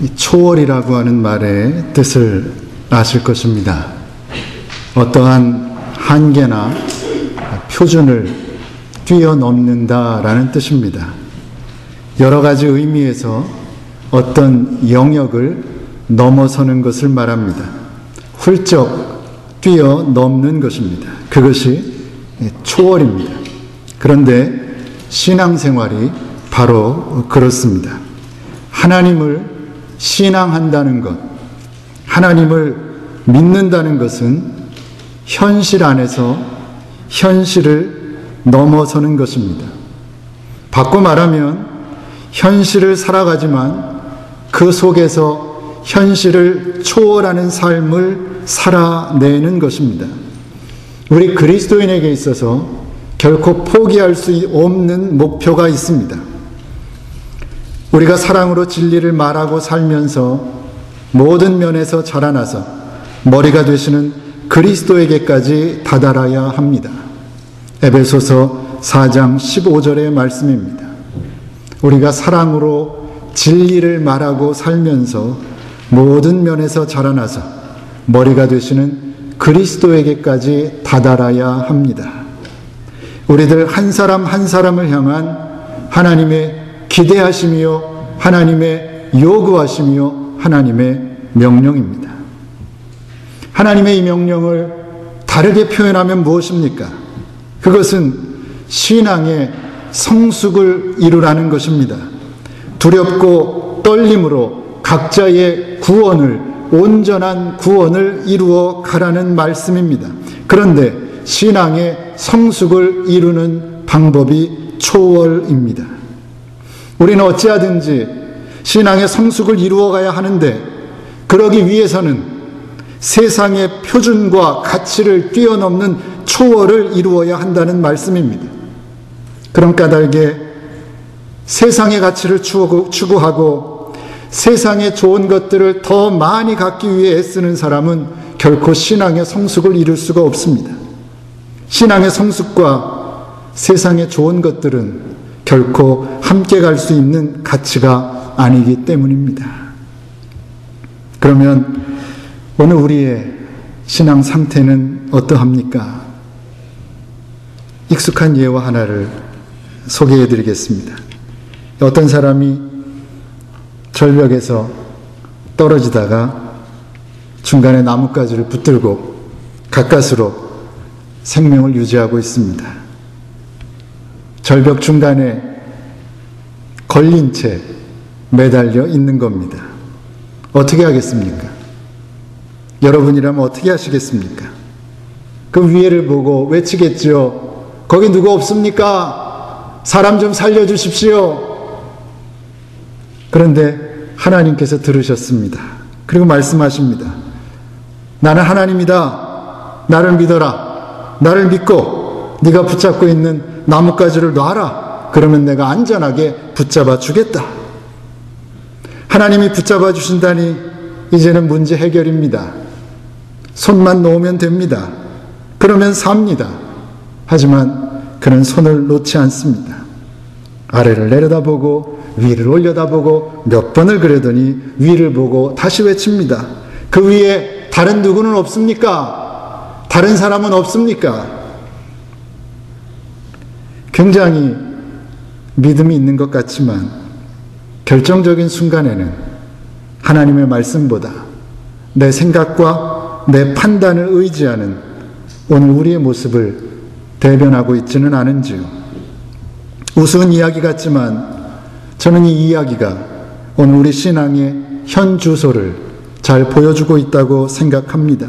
이 초월이라고 하는 말의 뜻을 아실 것입니다. 어떠한 한계나 표준을 뛰어넘는다라는 뜻입니다. 여러 가지 의미에서 어떤 영역을 넘어서는 것을 말합니다. 훌쩍 뛰어넘는 것입니다. 그것이 초월입니다. 그런데 신앙생활이 바로 그렇습니다. 하나님을 신앙한다는 것, 하나님을 믿는다는 것은 현실 안에서 현실을 넘어서는 것입니다. 바꿔 말하면 현실을 살아가지만 그 속에서 현실을 초월하는 삶을 살아내는 것입니다. 우리 그리스도인에게 있어서 결코 포기할 수 없는 목표가 있습니다. 우리가 사랑으로 진리를 말하고 살면서 모든 면에서 자라나서 머리가 되시는 그리스도에게까지 다다라야 합니다. 에베소서 4장 15절의 말씀입니다. 우리가 사랑으로 진리를 말하고 살면서 모든 면에서 자라나서 머리가 되시는 그리스도에게까지 다다라야 합니다. 우리들 한 사람 한 사람을 향한 하나님의 기대하심이요 하나님의 요구하심이요 하나님의 명령입니다. 하나님의 이 명령을 다르게 표현하면 무엇입니까? 그것은 신앙의 성숙을 이루라는 것입니다. 두렵고 떨림으로 각자의 구원을, 온전한 구원을 이루어 가라는 말씀입니다. 그런데 신앙의 성숙을 이루는 방법이 초월입니다. 우리는 어찌하든지 신앙의 성숙을 이루어 가야 하는데 그러기 위해서는 세상의 표준과 가치를 뛰어넘는 초월을 이루어야 한다는 말씀입니다. 그런 까닭에 세상의 가치를 추구하고 세상의 좋은 것들을 더 많이 갖기 위해 애쓰는 사람은 결코 신앙의 성숙을 이룰 수가 없습니다. 신앙의 성숙과 세상의 좋은 것들은 결코 함께 갈 수 있는 가치가 아니기 때문입니다. 그러면 오늘 우리의 신앙 상태는 어떠합니까? 익숙한 예화 하나를 소개해 드리겠습니다. 어떤 사람이 절벽에서 떨어지다가 중간에 나뭇가지를 붙들고 가까스로 생명을 유지하고 있습니다. 절벽 중간에 걸린 채 매달려 있는 겁니다. 어떻게 하겠습니까? 여러분이라면 어떻게 하시겠습니까? 그 위에를 보고 외치겠지요. 거기 누구 없습니까? 사람 좀 살려주십시오. 그런데 하나님께서 들으셨습니다. 그리고 말씀하십니다. 나는 하나님이다. 나를 믿어라. 나를 믿고 네가 붙잡고 있는 나뭇가지를 놔라. 그러면 내가 안전하게 붙잡아 주겠다. 하나님이 붙잡아 주신다니 이제는 문제 해결입니다. 손만 놓으면 됩니다. 그러면 삽니다. 하지만 그는 손을 놓지 않습니다. 아래를 내려다보고 위를 올려다보고 몇 번을 그러더니 위를 보고 다시 외칩니다. 그 위에 다른 누구는 없습니까? 다른 사람은 없습니까? 굉장히 믿음이 있는 것 같지만 결정적인 순간에는 하나님의 말씀보다 내 생각과 내 판단을 의지하는 오늘 우리의 모습을 대변하고 있지는 않은지요. 우스운 이야기 같지만 저는 이 이야기가 오늘 우리 신앙의 현 주소를 잘 보여주고 있다고 생각합니다.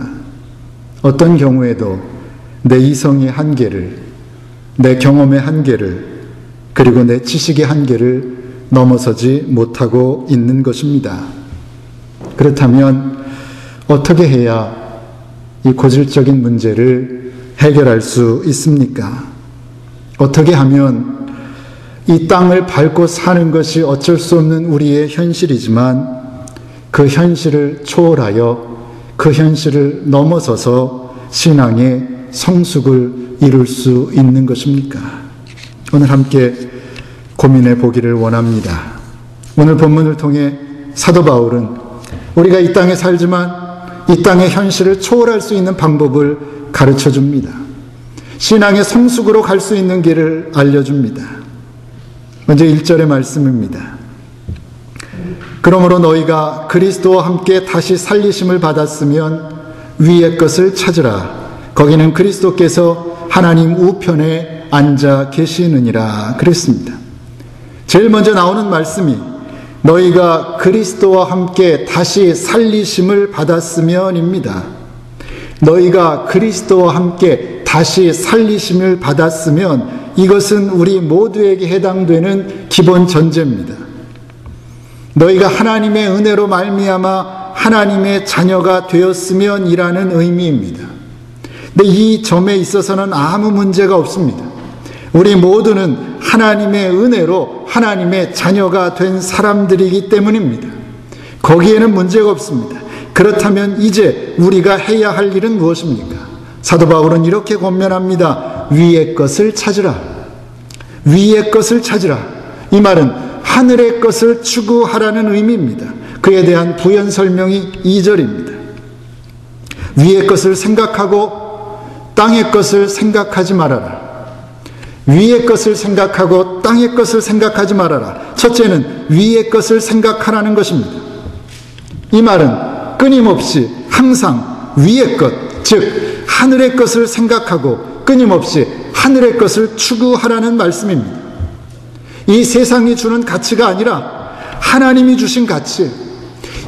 어떤 경우에도 내 이성의 한계를, 내 경험의 한계를, 그리고 내 지식의 한계를 넘어서지 못하고 있는 것입니다. 그렇다면 어떻게 해야 이 고질적인 문제를 해결할 수 있습니까? 어떻게 하면 이 땅을 밟고 사는 것이 어쩔 수 없는 우리의 현실이지만 그 현실을 초월하여 그 현실을 넘어서서 신앙의 성숙을 이룰 수 있는 것입니까? 오늘 함께 고민해 보기를 원합니다. 오늘 본문을 통해 사도 바울은 우리가 이 땅에 살지만 이 땅의 현실을 초월할 수 있는 방법을 가르쳐 줍니다. 신앙의 성숙으로 갈 수 있는 길을 알려줍니다. 먼저 1절의 말씀입니다. 그러므로 너희가 그리스도와 함께 다시 살리심을 받았으면 위의 것을 찾으라. 거기는 그리스도께서 하나님 우편에 앉아 계시느니라 그랬습니다. 제일 먼저 나오는 말씀이 너희가 그리스도와 함께 다시 살리심을 받았으면입니다. 너희가 그리스도와 함께 다시 살리심을 받았으면 이것은 우리 모두에게 해당되는 기본 전제입니다. 너희가 하나님의 은혜로 말미암아 하나님의 자녀가 되었으면이라는 의미입니다. 근데 이 점에 있어서는 아무 문제가 없습니다. 우리 모두는 하나님의 은혜로 하나님의 자녀가 된 사람들이기 때문입니다. 거기에는 문제가 없습니다. 그렇다면 이제 우리가 해야 할 일은 무엇입니까? 사도 바울은 이렇게 권면합니다. 위의 것을 찾으라. 위의 것을 찾으라. 이 말은 하늘의 것을 추구하라는 의미입니다. 그에 대한 부연 설명이 2절입니다. 위의 것을 생각하고 땅의 것을 생각하지 말아라. 위의 것을 생각하고 땅의 것을 생각하지 말아라. 첫째는 위의 것을 생각하라는 것입니다. 이 말은 끊임없이 항상 위의 것, 즉 하늘의 것을 생각하고 끊임없이 하늘의 것을 추구하라는 말씀입니다. 이 세상이 주는 가치가 아니라 하나님이 주신 가치,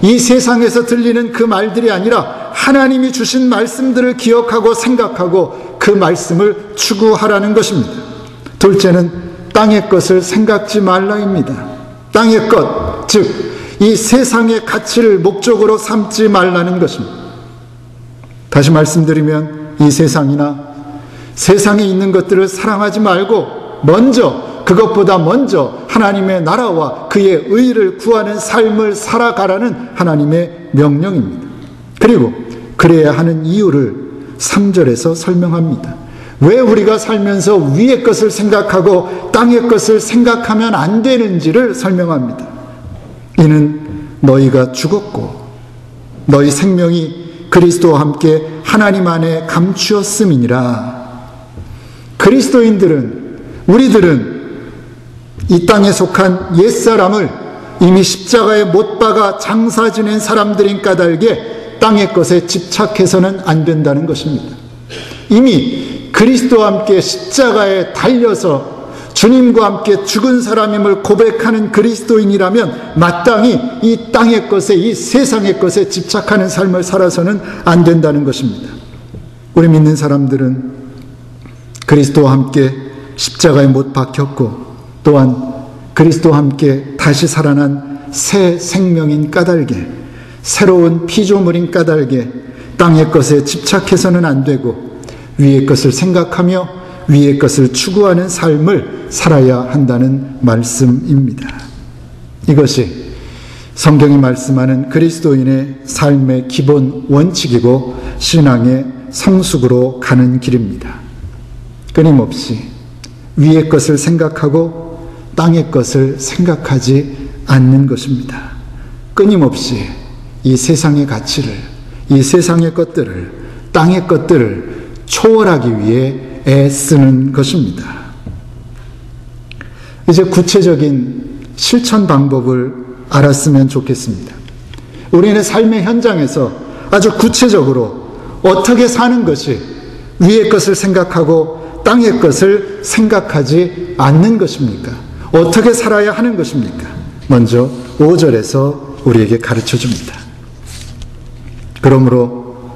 이 세상에서 들리는 그 말들이 아니라 하나님이 주신 말씀들을 기억하고 생각하고 그 말씀을 추구하라는 것입니다. 둘째는 땅의 것을 생각지 말라입니다. 땅의 것, 즉 이 세상의 가치를 목적으로 삼지 말라는 것입니다. 다시 말씀드리면 이 세상이나 세상에 있는 것들을 사랑하지 말고 그것보다 먼저 하나님의 나라와 그의 의를 구하는 삶을 살아가라는 하나님의 명령입니다. 그리고 그래야 하는 이유를 3절에서 설명합니다. 왜 우리가 살면서 위의 것을 생각하고 땅의 것을 생각하면 안 되는지를 설명합니다. 이는 너희가 죽었고 너희 생명이 그리스도와 함께 하나님 안에 감추었음이니라. 그리스도인들은, 우리들은 이 땅에 속한 옛사람을 이미 십자가에 못 박아 장사 지낸 사람들인 까닭에 땅의 것에 집착해서는 안 된다는 것입니다. 이미 그리스도와 함께 십자가에 달려서 주님과 함께 죽은 사람임을 고백하는 그리스도인이라면 마땅히 이 땅의 것에, 이 세상의 것에 집착하는 삶을 살아서는 안 된다는 것입니다. 우리 믿는 사람들은 그리스도와 함께 십자가에 못 박혔고 또한 그리스도와 함께 다시 살아난 새 생명인 까닭에, 새로운 피조물인 까닭에 땅의 것에 집착해서는 안 되고 위의 것을 생각하며 위의 것을 추구하는 삶을 살아야 한다는 말씀입니다. 이것이 성경이 말씀하는 그리스도인의 삶의 기본 원칙이고 신앙의 성숙으로 가는 길입니다. 끊임없이 위의 것을 생각하고 땅의 것을 생각하지 않는 것입니다. 끊임없이 이 세상의 가치를, 이 세상의 것들을, 땅의 것들을 초월하기 위해 애쓰는 것입니다. 이제 구체적인 실천 방법을 알았으면 좋겠습니다. 우리는 삶의 현장에서 아주 구체적으로 어떻게 사는 것이 위의 것을 생각하고 땅의 것을 생각하지 않는 것입니까? 어떻게 살아야 하는 것입니까? 먼저 5절에서 우리에게 가르쳐 줍니다. 그러므로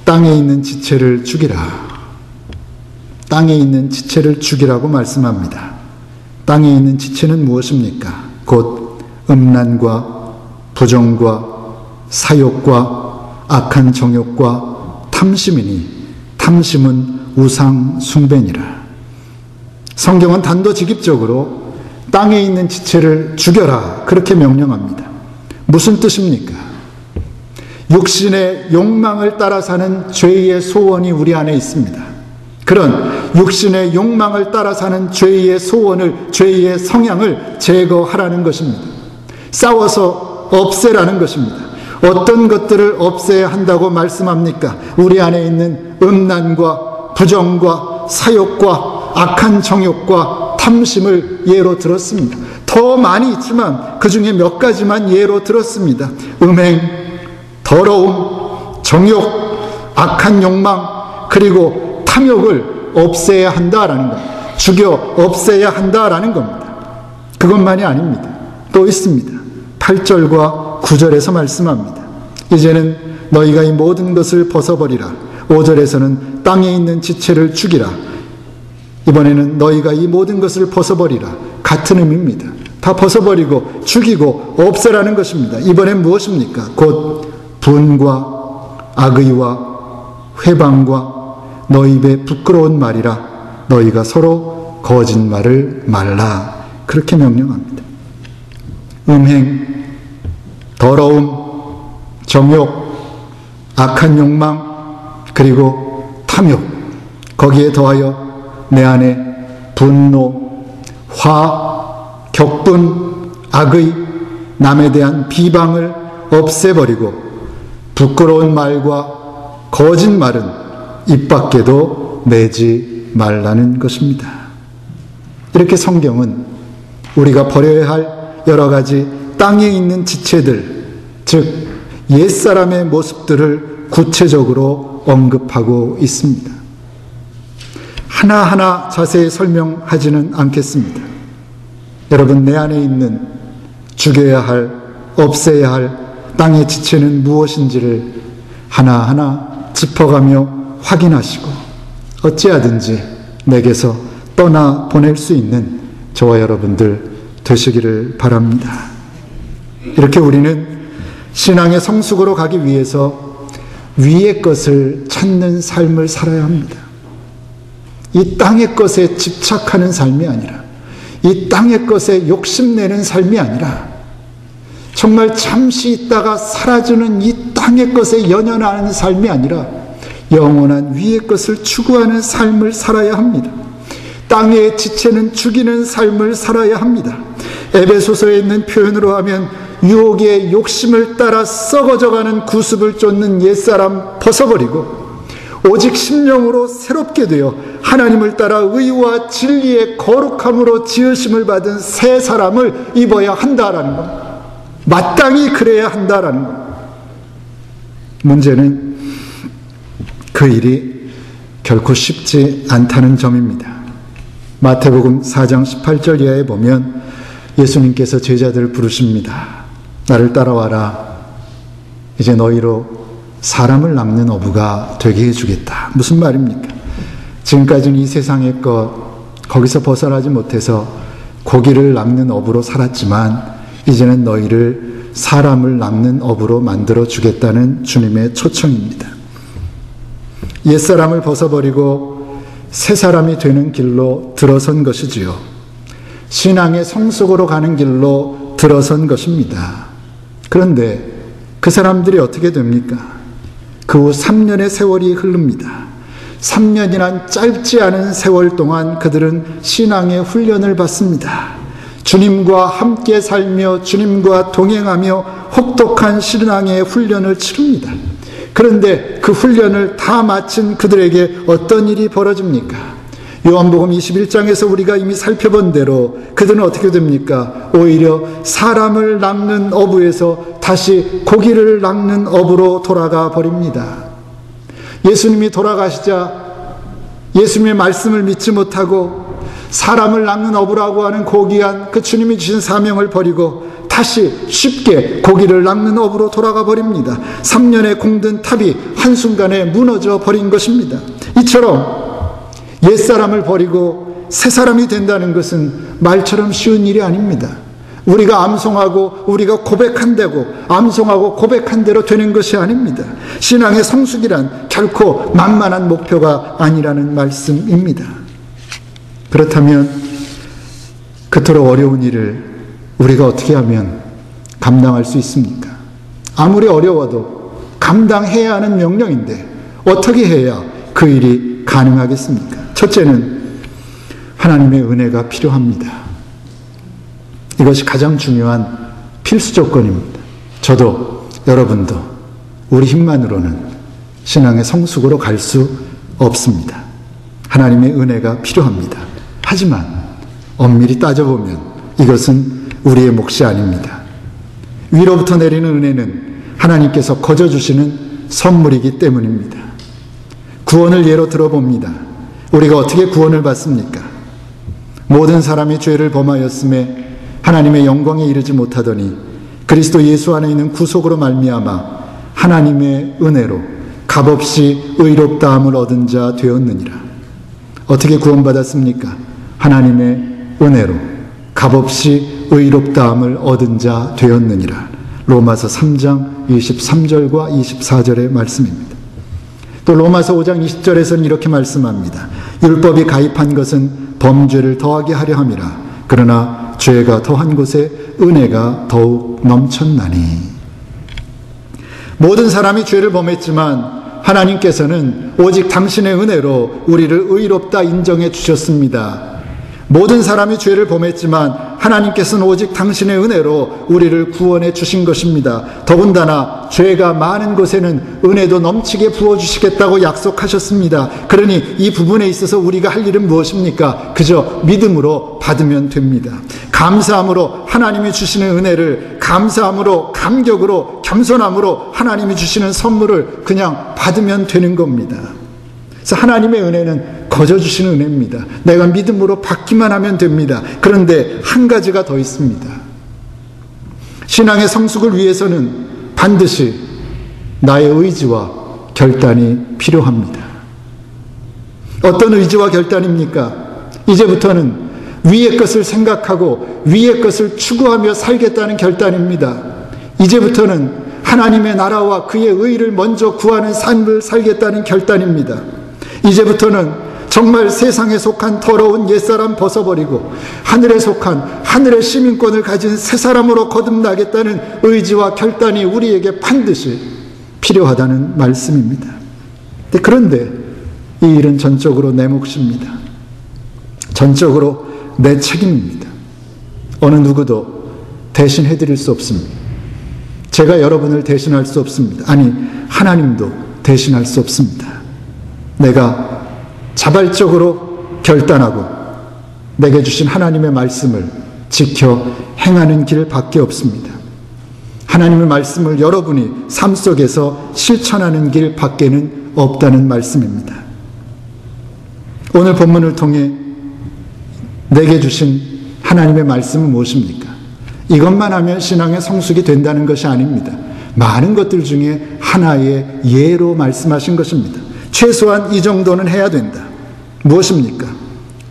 땅에 있는 지체를 죽이라. 땅에 있는 지체를 죽이라고 말씀합니다. 땅에 있는 지체는 무엇입니까? 곧 음란과 부정과 사욕과 악한 정욕과 탐심이니 탐심은 우상 숭배니라. 성경은 단도직입적으로 땅에 있는 지체를 죽여라 그렇게 명령합니다. 무슨 뜻입니까? 육신의 욕망을 따라 사는 죄의 소원이 우리 안에 있습니다. 그런 육신의 욕망을 따라 사는 죄의 소원을, 죄의 성향을 제거하라는 것입니다. 싸워서 없애라는 것입니다. 어떤 것들을 없애야 한다고 말씀합니까? 우리 안에 있는 음란과 부정과 사욕과 악한 정욕과 탐심을 예로 들었습니다. 더 많이 있지만 그 중에 몇 가지만 예로 들었습니다. 음행, 더러움, 정욕, 악한 욕망, 그리고 탐욕을 없애야 한다라는 겁니다. 죽여 없애야 한다라는 겁니다. 그것만이 아닙니다. 또 있습니다. 8절과 9절에서 말씀합니다. 이제는 너희가 이 모든 것을 벗어버리라. 5절에서는 땅에 있는 지체를 죽이라. 이번에는 너희가 이 모든 것을 벗어버리라. 같은 의미입니다. 다 벗어버리고 죽이고 없애라는 것입니다. 이번엔 무엇입니까? 곧 분과 악의와 회방과 너희 입에 부끄러운 말이라. 너희가 서로 거짓말을 말라. 그렇게 명령합니다. 음행, 더러움, 정욕, 악한 욕망, 그리고 탐욕, 거기에 더하여 내 안에 분노, 화, 격분, 악의, 남에 대한 비방을 없애버리고 부끄러운 말과 거짓말은 입 밖에도 내지 말라는 것입니다. 이렇게 성경은 우리가 버려야 할 여러 가지 땅에 있는 지체들, 즉 옛사람의 모습들을 구체적으로 언급하고 있습니다. 하나하나 자세히 설명하지는 않겠습니다. 여러분, 내 안에 있는 죽여야 할, 없애야 할 땅의 지체는 무엇인지를 하나하나 짚어가며 확인하시고 어찌하든지 내게서 떠나보낼 수 있는 저와 여러분들 되시기를 바랍니다. 이렇게 우리는 신앙의 성숙으로 가기 위해서 위의 것을 찾는 삶을 살아야 합니다. 이 땅의 것에 집착하는 삶이 아니라, 이 땅의 것에 욕심내는 삶이 아니라, 정말 잠시 있다가 사라지는 이 땅의 것에 연연하는 삶이 아니라 영원한 위의 것을 추구하는 삶을 살아야 합니다. 땅의 지체는 죽이는 삶을 살아야 합니다. 에베소서에 있는 표현으로 하면 유혹의 욕심을 따라 썩어져가는 구습을 쫓는 옛사람 벗어버리고 오직 심령으로 새롭게 되어 하나님을 따라 의와 진리의 거룩함으로 지으심을 받은 새 사람을 입어야 한다라는 것, 마땅히 그래야 한다라는 것. 문제는 그 일이 결코 쉽지 않다는 점입니다. 마태복음 4장 18절 이하에 보면 예수님께서 제자들을 부르십니다. 나를 따라와라. 이제 너희로 사람을 낚는 어부가 되게 해주겠다. 무슨 말입니까? 지금까지는 이 세상의 것, 거기서 벗어나지 못해서 고기를 낚는 어부로 살았지만 이제는 너희를 사람을 낚는 어부로 만들어 주겠다는 주님의 초청입니다. 옛사람을 벗어버리고 새 사람이 되는 길로 들어선 것이지요. 신앙의 성숙으로 가는 길로 들어선 것입니다. 그런데 그 사람들이 어떻게 됩니까? 그 후 3년의 세월이 흐릅니다. 3년이란 짧지 않은 세월 동안 그들은 신앙의 훈련을 받습니다. 주님과 함께 살며 주님과 동행하며 혹독한 신앙의 훈련을 치릅니다. 그런데 그 훈련을 다 마친 그들에게 어떤 일이 벌어집니까? 요한복음 21장에서 우리가 이미 살펴본 대로 그들은 어떻게 됩니까? 오히려 사람을 낚는 어부에서 다시 고기를 낚는 어부로 돌아가 버립니다. 예수님이 돌아가시자 예수님의 말씀을 믿지 못하고 사람을 낚는 어부라고 하는 고귀한 그 주님이 주신 사명을 버리고 다시 쉽게 고기를 낚는 어부로 돌아가 버립니다. 3년의 공든 탑이 한순간에 무너져 버린 것입니다. 이처럼 옛사람을 버리고 새사람이 된다는 것은 말처럼 쉬운 일이 아닙니다. 우리가 암송하고 우리가 고백한다고 암송하고 고백한 대로 되는 것이 아닙니다. 신앙의 성숙이란 결코 만만한 목표가 아니라는 말씀입니다. 그렇다면 그토록 어려운 일을 우리가 어떻게 하면 감당할 수 있습니까? 아무리 어려워도 감당해야 하는 명령인데 어떻게 해야 그 일이 가능하겠습니까? 첫째는 하나님의 은혜가 필요합니다. 이것이 가장 중요한 필수 조건입니다. 저도 여러분도 우리 힘만으로는 신앙의 성숙으로 갈 수 없습니다. 하나님의 은혜가 필요합니다. 하지만 엄밀히 따져보면 이것은 우리의 몫이 아닙니다. 위로부터 내리는 은혜는 하나님께서 거저 주시는 선물이기 때문입니다. 구원을 예로 들어봅니다. 우리가 어떻게 구원을 받습니까? 모든 사람이 죄를 범하였음에 하나님의 영광에 이르지 못하더니 그리스도 예수 안에 있는 구속으로 말미암아 하나님의 은혜로 값없이 의롭다함을 얻은 자 되었느니라. 어떻게 구원받았습니까? 하나님의 은혜로 값없이 의롭다함을 얻은 자 되었느니라. 로마서 3장 23절과 24절의 말씀입니다. 또 로마서 5장 20절에서는 이렇게 말씀합니다. 율법이 가입한 것은 범죄를 더하게 하려 함이라. 그러나 죄가 더한 곳에 은혜가 더욱 넘쳤나니. 모든 사람이 죄를 범했지만 하나님께서는 오직 당신의 은혜로 우리를 의롭다 인정해 주셨습니다. 모든 사람이 죄를 범했지만 하나님께서는 오직 당신의 은혜로 우리를 구원해 주신 것입니다. 더군다나 죄가 많은 곳에는 은혜도 넘치게 부어주시겠다고 약속하셨습니다. 그러니 이 부분에 있어서 우리가 할 일은 무엇입니까? 그저 믿음으로 받으면 됩니다. 감사함으로 하나님이 주시는 은혜를, 감사함으로, 감격으로, 겸손함으로 하나님이 주시는 선물을 그냥 받으면 되는 겁니다. 그래서 하나님의 은혜는 거저 주시는 은혜입니다. 내가 믿음으로 받기만 하면 됩니다. 그런데 한 가지가 더 있습니다. 신앙의 성숙을 위해서는 반드시 나의 의지와 결단이 필요합니다. 어떤 의지와 결단입니까? 이제부터는 위의 것을 생각하고 위의 것을 추구하며 살겠다는 결단입니다. 이제부터는 하나님의 나라와 그의 의를 먼저 구하는 삶을 살겠다는 결단입니다. 이제부터는 정말 세상에 속한 더러운 옛사람 벗어버리고 하늘에 속한 하늘의 시민권을 가진 새 사람으로 거듭나겠다는 의지와 결단이 우리에게 반드시 필요하다는 말씀입니다. 그런데 이 일은 전적으로 내 몫입니다. 전적으로 내 책임입니다. 어느 누구도 대신해드릴 수 없습니다. 제가 여러분을 대신할 수 없습니다. 아니, 하나님도 대신할 수 없습니다. 내가 자발적으로 결단하고 내게 주신 하나님의 말씀을 지켜 행하는 길밖에 없습니다. 하나님의 말씀을 여러분이 삶 속에서 실천하는 길밖에는 없다는 말씀입니다. 오늘 본문을 통해 내게 주신 하나님의 말씀은 무엇입니까? 이것만 하면 신앙의 성숙이 된다는 것이 아닙니다. 많은 것들 중에 하나의 예로 말씀하신 것입니다. 최소한 이 정도는 해야 된다. 무엇입니까?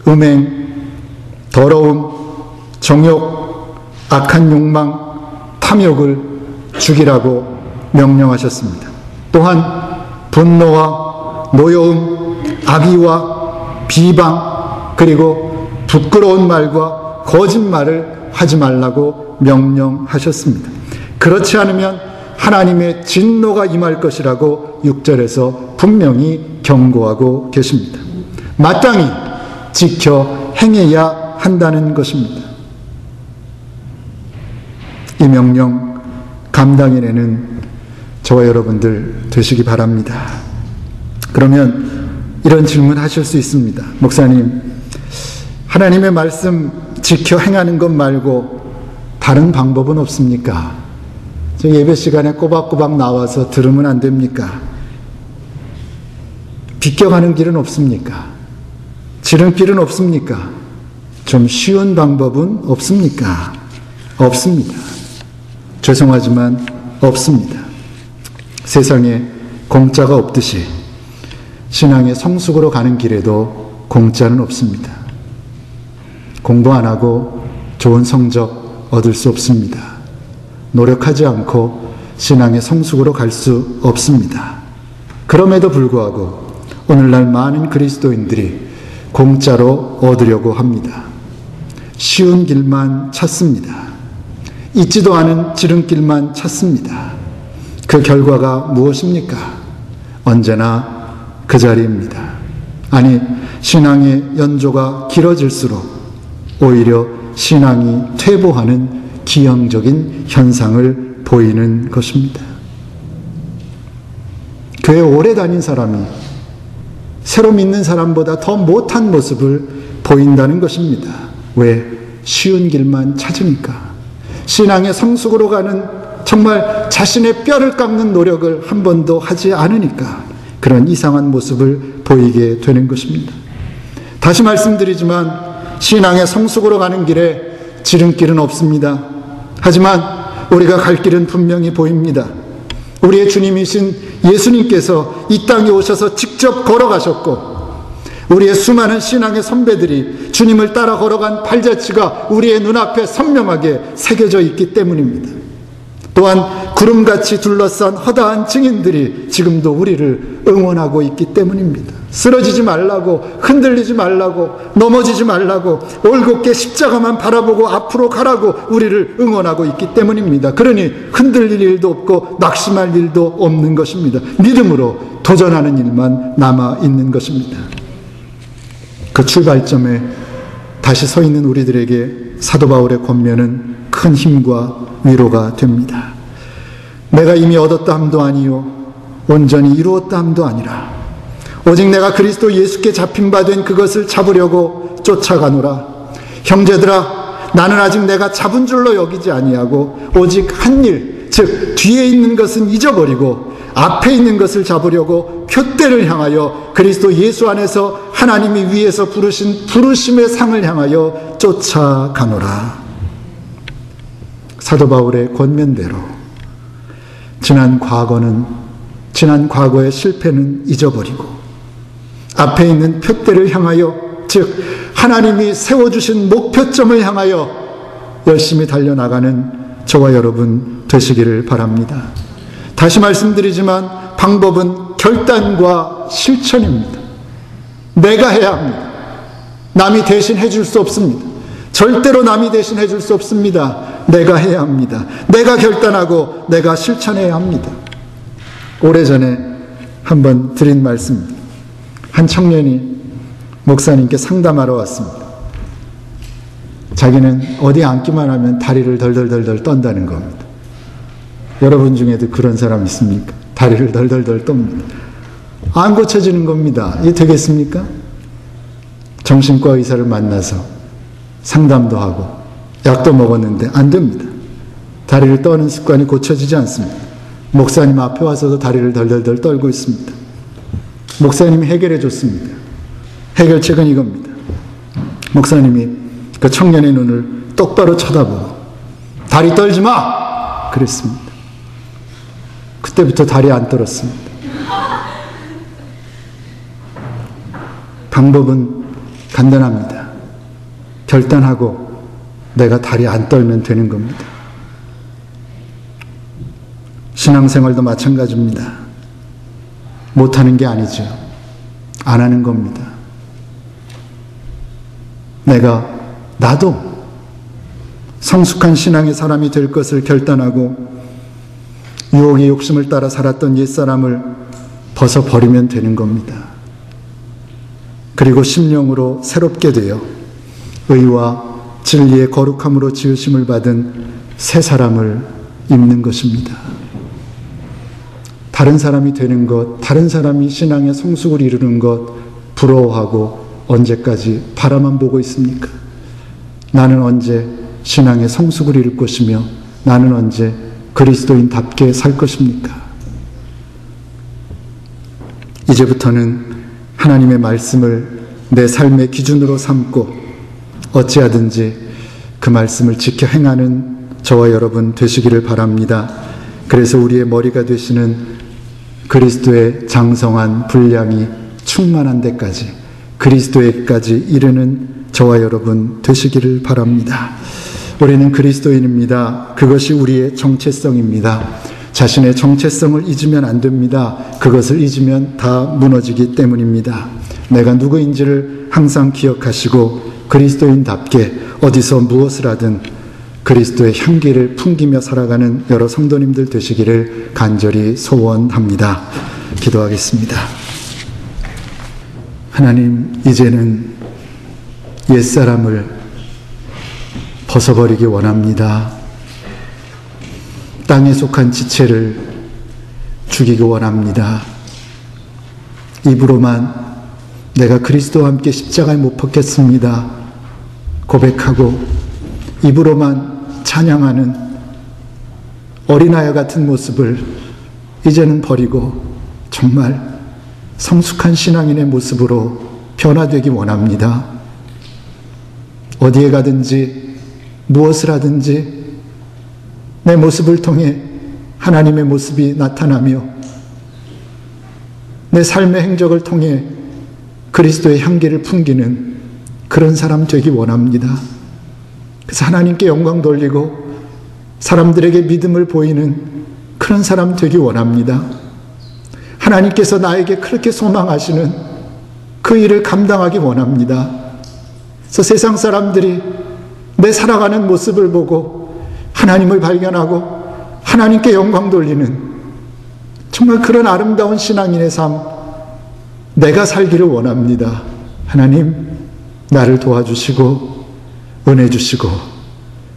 음행, 더러움, 정욕, 악한 욕망, 탐욕을 죽이라고 명령하셨습니다. 또한 분노와 노여움, 악의와 비방, 그리고 부끄러운 말과 거짓말을 하지 말라고 명령하셨습니다. 그렇지 않으면 하나님의 진노가 임할 것이라고 6절에서 분명히 경고하고 계십니다. 마땅히 지켜 행해야 한다는 것입니다. 이 명령 감당해내는 저와 여러분들 되시기 바랍니다. 그러면 이런 질문 하실 수 있습니다. 목사님, 하나님의 말씀 지켜 행하는 것 말고 다른 방법은 없습니까? 저 예배 시간에 꼬박꼬박 나와서 들으면 안 됩니까? 비껴가는 길은 없습니까? 지름길은 없습니까? 좀 쉬운 방법은 없습니까? 없습니다. 죄송하지만 없습니다. 세상에 공짜가 없듯이 신앙의 성숙으로 가는 길에도 공짜는 없습니다. 공부 안 하고 좋은 성적 얻을 수 없습니다. 노력하지 않고 신앙의 성숙으로 갈 수 없습니다. 그럼에도 불구하고 오늘날 많은 그리스도인들이 공짜로 얻으려고 합니다. 쉬운 길만 찾습니다. 있지도 않은 지름길만 찾습니다. 그 결과가 무엇입니까? 언제나 그 자리입니다. 아니, 신앙의 연조가 길어질수록 오히려 신앙이 퇴보하는 기형적인 현상을 보이는 것입니다. 교회 오래 다닌 사람이 새로 믿는 사람보다 더 못한 모습을 보인다는 것입니다. 왜? 쉬운 길만 찾으니까. 신앙의 성숙으로 가는 정말 자신의 뼈를 깎는 노력을 한 번도 하지 않으니까 그런 이상한 모습을 보이게 되는 것입니다. 다시 말씀드리지만 신앙의 성숙으로 가는 길에 지름길은 없습니다. 하지만 우리가 갈 길은 분명히 보입니다. 우리의 주님이신 예수님께서 이 땅에 오셔서 직접 걸어가셨고 우리의 수많은 신앙의 선배들이 주님을 따라 걸어간 발자취가 우리의 눈앞에 선명하게 새겨져 있기 때문입니다. 또한 구름같이 둘러싼 허다한 증인들이 지금도 우리를 응원하고 있기 때문입니다. 쓰러지지 말라고, 흔들리지 말라고, 넘어지지 말라고, 올곧게 십자가만 바라보고 앞으로 가라고 우리를 응원하고 있기 때문입니다. 그러니 흔들릴 일도 없고 낙심할 일도 없는 것입니다. 믿음으로 도전하는 일만 남아 있는 것입니다. 그 출발점에 다시 서 있는 우리들에게 사도 바울의 권면은 큰 힘과 위로가 됩니다. 내가 이미 얻었다 함도 아니요 온전히 이루었다 함도 아니라 오직 내가 그리스도 예수께 잡힌 바 된 그것을 잡으려고 쫓아가노라. 형제들아, 나는 아직 내가 잡은 줄로 여기지 아니하고 오직 한 일, 즉 뒤에 있는 것은 잊어버리고 앞에 있는 것을 잡으려고 표대를 향하여 그리스도 예수 안에서 하나님이 위에서 부르신 부르심의 상을 향하여 쫓아가노라. 사도 바울의 권면대로 지난 과거의 실패는 잊어버리고 앞에 있는 표대를 향하여, 즉 하나님이 세워주신 목표점을 향하여 열심히 달려나가는 저와 여러분 되시기를 바랍니다. 다시 말씀드리지만 방법은 결단과 실천입니다. 내가 해야 합니다. 남이 대신 해줄 수 없습니다. 절대로 남이 대신 해줄 수 없습니다. 내가 해야 합니다. 내가 결단하고 내가 실천해야 합니다. 오래전에 한번 드린 말씀입니다. 한 청년이 목사님께 상담하러 왔습니다. 자기는 어디 앉기만 하면 다리를 덜덜덜덜 떤다는 겁니다. 여러분 중에도 그런 사람 있습니까? 다리를 덜덜덜 떱니다. 안 고쳐지는 겁니다. 이게 되겠습니까? 정신과 의사를 만나서 상담도 하고 약도 먹었는데 안 됩니다. 다리를 떠는 습관이 고쳐지지 않습니다. 목사님 앞에 와서도 다리를 덜덜덜 떨고 있습니다. 목사님이 해결해 줬습니다. 해결책은 이겁니다. 목사님이 그 청년의 눈을 똑바로 쳐다보고 다리 떨지 마! 그랬습니다. 그때부터 다리 안 떨었습니다. 방법은 간단합니다. 결단하고 내가 다리 안 떨면 되는 겁니다. 신앙생활도 마찬가지입니다. 못하는 게 아니죠. 안 하는 겁니다. 나도 성숙한 신앙의 사람이 될 것을 결단하고 유혹의 욕심을 따라 살았던 옛사람을 벗어버리면 되는 겁니다. 그리고 심령으로 새롭게 되어 의와 진리의 거룩함으로 지으심을 받은 새 사람을 입는 것입니다. 다른 사람이 되는 것, 다른 사람이 신앙의 성숙을 이루는 것 부러워하고 언제까지 바라만 보고 있습니까? 나는 언제 신앙의 성숙을 이룰 것이며 나는 언제 그리스도인답게 살 것입니까? 이제부터는 하나님의 말씀을 내 삶의 기준으로 삼고 어찌하든지 그 말씀을 지켜 행하는 저와 여러분 되시기를 바랍니다. 그래서 우리의 머리가 되시는 그리스도의 장성한 분량이 충만한 데까지 그리스도에까지 이르는 저와 여러분 되시기를 바랍니다. 우리는 그리스도인입니다. 그것이 우리의 정체성입니다. 자신의 정체성을 잊으면 안 됩니다. 그것을 잊으면 다 무너지기 때문입니다. 내가 누구인지를 항상 기억하시고 그리스도인답게 어디서 무엇을 하든 그리스도의 향기를 풍기며 살아가는 여러 성도님들 되시기를 간절히 소원합니다. 기도하겠습니다. 하나님, 이제는 옛사람을 벗어버리기 원합니다. 땅에 속한 지체를 죽이기 원합니다. 입으로만 내가 그리스도와 함께 십자가에 못 박혔습니다 고백하고 입으로만 찬양하는 어린아이 같은 모습을 이제는 버리고 정말 성숙한 신앙인의 모습으로 변화되기 원합니다. 어디에 가든지 무엇을 하든지 내 모습을 통해 하나님의 모습이 나타나며 내 삶의 행적을 통해 그리스도의 향기를 풍기는 그런 사람 되기 원합니다. 그래서 하나님께 영광 돌리고 사람들에게 믿음을 보이는 그런 사람 되기 원합니다. 하나님께서 나에게 그렇게 소망하시는 그 일을 감당하기 원합니다. 그래서 세상 사람들이 내 살아가는 모습을 보고 하나님을 발견하고 하나님께 영광 돌리는 정말 그런 아름다운 신앙인의 삶 내가 살기를 원합니다. 하나님 나를 도와주시고 은혜 주시고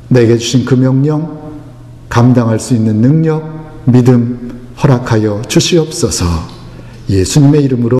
내게 주신 그 명령 감당할 수 있는 능력 믿음 허락하여 주시옵소서. 예수님의 이름으로